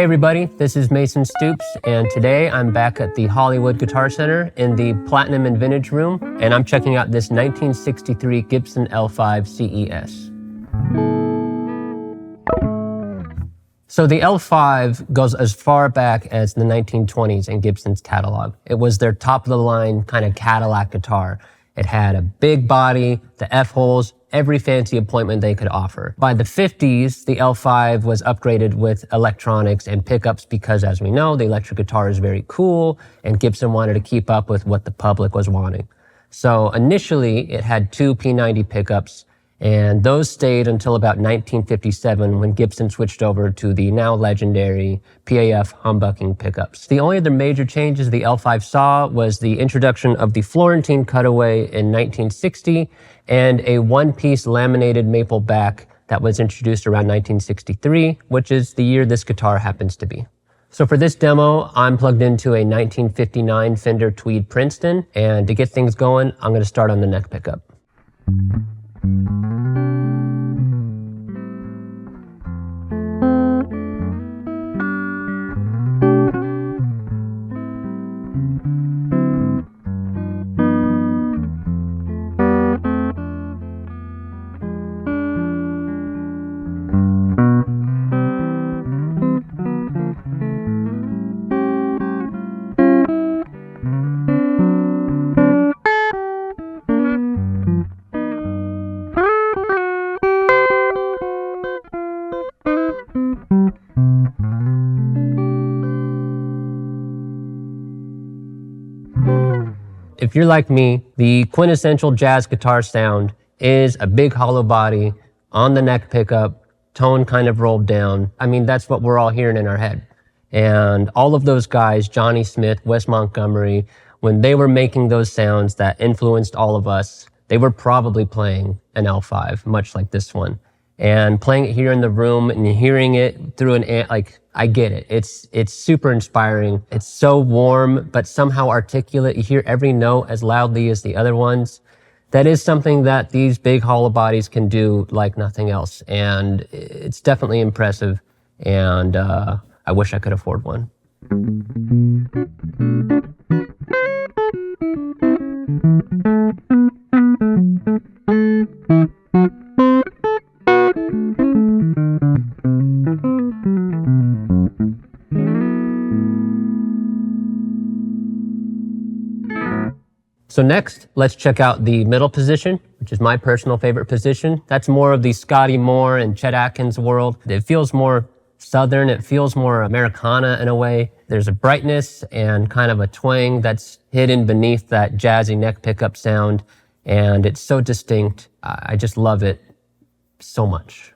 everybody, this is Mason Stoops, and today I'm back at the Hollywood Guitar Center in the Platinum and Vintage Room, and I'm checking out this 1963 Gibson L-5 CES. So the L-5 goes as far back as the 1920s in Gibson's catalog. It was their top-of-the-line kind of Cadillac guitar. It had a big body, the F-holes, every fancy appointment they could offer. By the 50s, the L-5 was upgraded with electronics and pickups because, as we know, the electric guitar is very cool, and Gibson wanted to keep up with what the public was wanting. So initially, it had two P90 pickups, and those stayed until about 1957 when Gibson switched over to the now legendary PAF humbucking pickups. The only other major changes the L-5 saw was the introduction of the Florentine Cutaway in 1960 and a one-piece laminated maple back that was introduced around 1963, which is the year this guitar happens to be. So for this demo, I'm plugged into a 1959 Fender Tweed Princeton, and to get things going, I'm going to start on the neck pickup. If you're like me, the quintessential jazz guitar sound is a big hollow body on the neck pickup, tone kind of rolled down. I mean, that's what we're all hearing in our head. And all of those guys, Johnny Smith, Wes Montgomery, when they were making those sounds that influenced all of us, they were probably playing an L-5, much like this one. And playing it here in the room and hearing it through an amp, like, I get it. It's super inspiring. It's so warm, but somehow articulate. You hear every note as loudly as the other ones. That is something that these big hollow bodies can do like nothing else. And it's definitely impressive. And I wish I could afford one. So next, let's check out the middle position, which is my personal favorite position. That's more of the Scotty Moore and Chet Atkins world. It feels more Southern. It feels more Americana in a way. There's a brightness and kind of a twang that's hidden beneath that jazzy neck pickup sound, and it's so distinct. I just love it so much.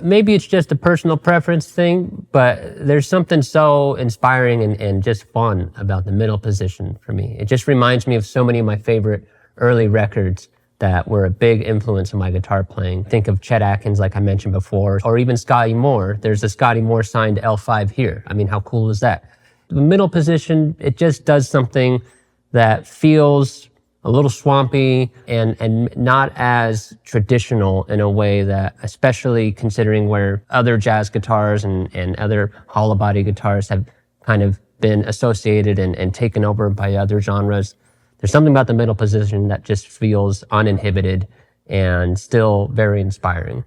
Maybe it's just a personal preference thing, but there's something so inspiring and just fun about the middle position for me. It just reminds me of so many of my favorite early records that were a big influence on my guitar playing. Think of Chet Atkins, like I mentioned before, or even Scotty Moore. There's a Scotty Moore signed L-5 here. I mean, how cool is that? The middle position, it just does something that feels a little swampy and not as traditional in a way that, especially considering where other jazz guitars and other hollow body guitars have kind of been associated and taken over by other genres. There's something about the middle position that just feels uninhibited and still very inspiring.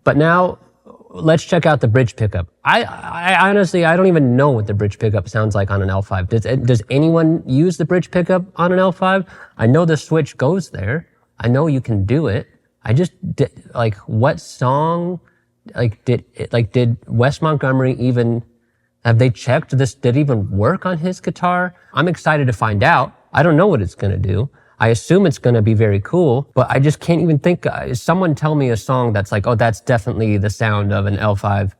But now let's check out the bridge pickup. I honestly, I don't even know what the bridge pickup sounds like on an L5. Does anyone use the bridge pickup on an L5? I know the switch goes there. I know you can do it. I just like, what song, did Wes Montgomery even, have they checked this? Did it even work on his guitar? I'm excited to find out. I don't know what it's gonna do. I assume it's gonna be very cool, but I just can't even think. Someone tell me a song that's like, oh, that's definitely the sound of an L5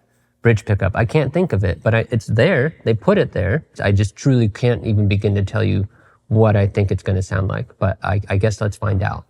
bridge pickup. I can't think of it, but it's there. They put it there. I just truly can't even begin to tell you what I think it's gonna sound like, but I guess let's find out.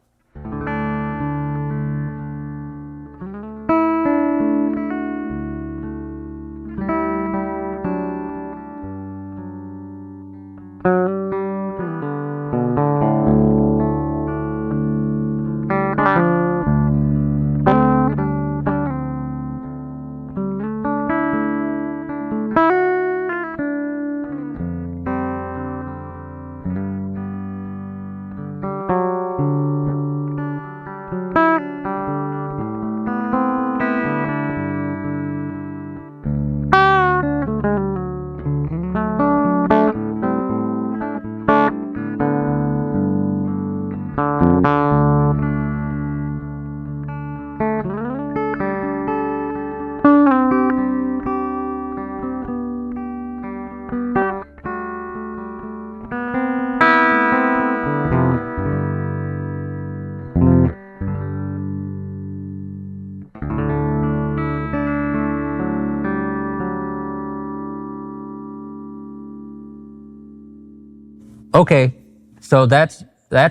Okay, so that's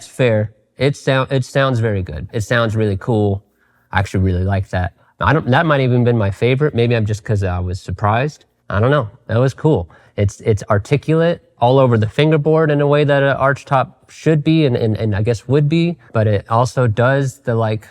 fair. It sounds very good. It sounds really cool. I actually really like that. That might even been my favorite. Maybe I'm just because I was surprised. I don't know. That was cool. It's articulate all over the fingerboard in a way that an archtop should be and I guess would be, but it also does the like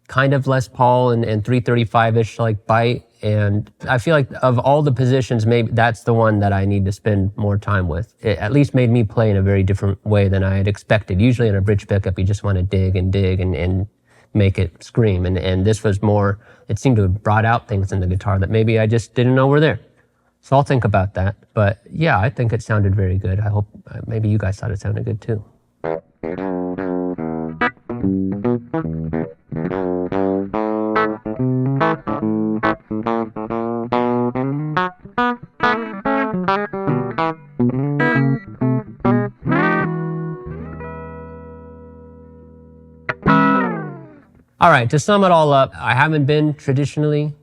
kind of Les Paul and 335-ish like bite. And I feel like of all the positions, maybe that's the one that I need to spend more time with. It at least made me play in a very different way than I had expected. Usually in a bridge pickup, you just want to dig and make it scream. And this was more, it seemed to have brought out things in the guitar that maybe I just didn't know were there. So I'll think about that. But yeah, I think it sounded very good. I hope maybe you guys thought it sounded good too. All right, to sum it all up, I haven't been traditionally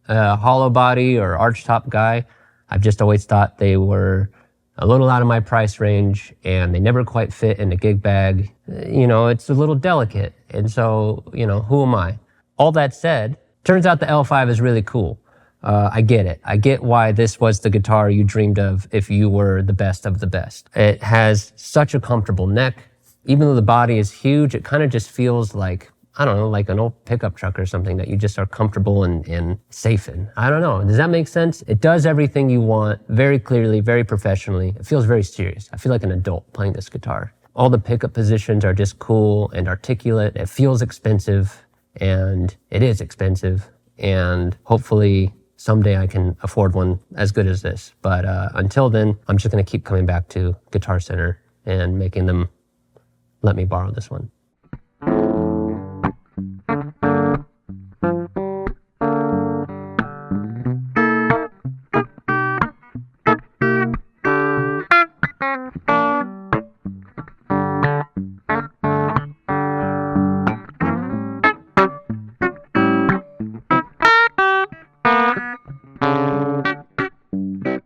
a hollow body or archtop guy. I've just always thought they were a little out of my price range and they never quite fit in a gig bag. You know, it's a little delicate. And so, you know, who am I? All that said, turns out the L5 is really cool. I get it. I get why this was the guitar you dreamed of if you were the best of the best. It has such a comfortable neck. Even though the body is huge, it kind of just feels like, I don't know, like an old pickup truck or something that you just are comfortable and safe in. I don't know. Does that make sense? It does everything you want very clearly, very professionally. It feels very serious. I feel like an adult playing this guitar. All the pickup positions are just cool and articulate. It feels expensive, and it is expensive. And hopefully someday I can afford one as good as this. But until then, I'm just going to keep coming back to Guitar Center and making them let me borrow this one.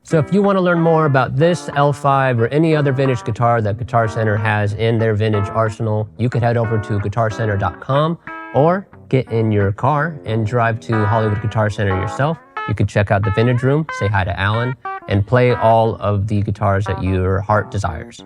So if you want to learn more about this L5 or any other vintage guitar that Guitar Center has in their vintage arsenal, you could head over to guitarcenter.com or get in your car and drive to Hollywood Guitar Center yourself. You could check out the vintage room, say hi to Alan, and play all of the guitars that your heart desires.